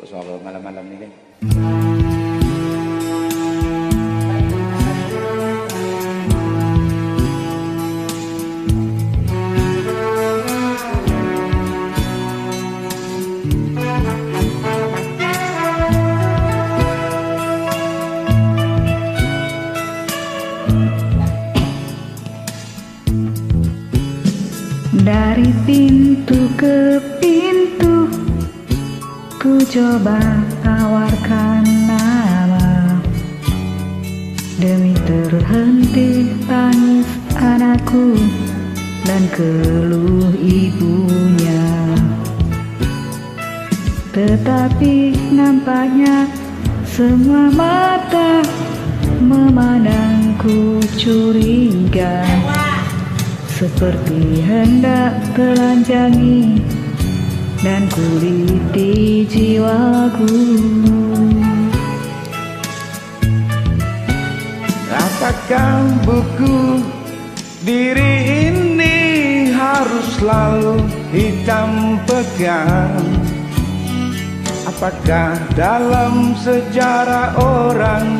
soal malam-malam ini kan. Dari pintu ke pintu ku coba tawarkan nama, demi terhenti tangis anakku dan keluh ibunya. Tetapi nampaknya semua mata memandangku curiga, seperti hendak telanjangi dan kuliti jiwaku. Apakah buku diri ini harus selalu hitam pekat? Apakah dalam sejarah orang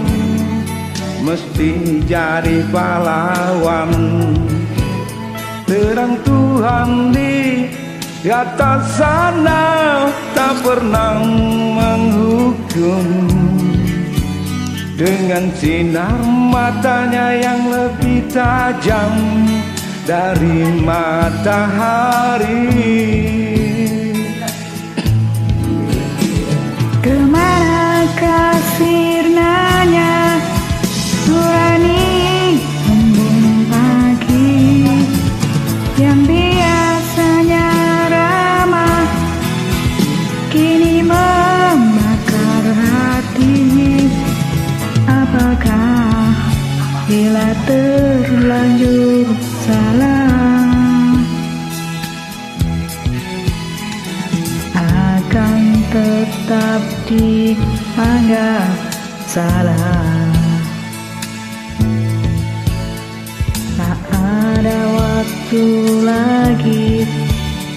mesti jadi pahlawan? Terang Tuhan di atas sana tak pernah menghukum, dengan sinar matanya yang lebih tajam dari matahari. Kemanakah sirnanya nurani embun pagi yang biasanya ramah, kini membakar hati? Apakah bila terlanjur salah akan tetap dianggap salah? Tak ada waktu lagi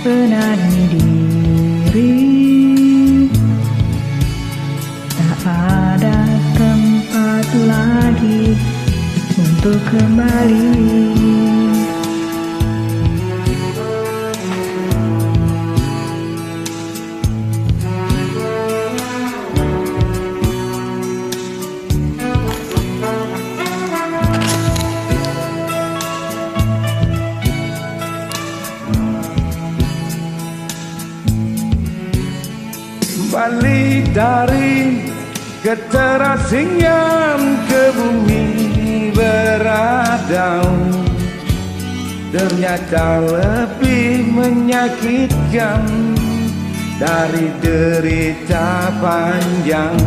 benarnya diri, tak ada tempat lagi untuk kembali. Balik dari keterasingan ke bumi beradab, ternyata lebih menyakitkan dari derita panjang.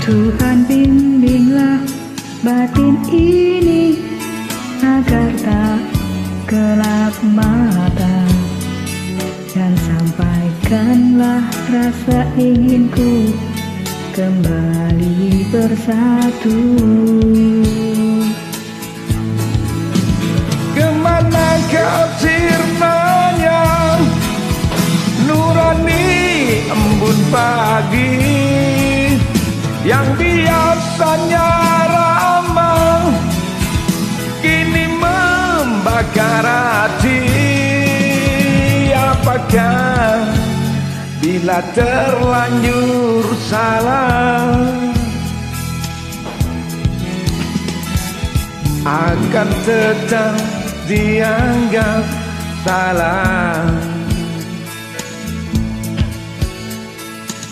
Tuhan bimbinglah batin ini agar tak gelap mata, dan sampaikanlah rasa inginku kembali bersatu. Kemanakah sirnanya nurani embun pagi yang biasanya ramah, kini membakar hati? Apakah bila terlanjur salah akan tetap dianggap salah?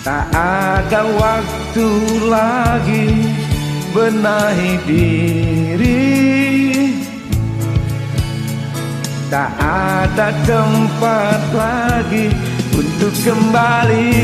Tak ada waktu lagi benahi diri, tak ada tempat lagi untuk kembali.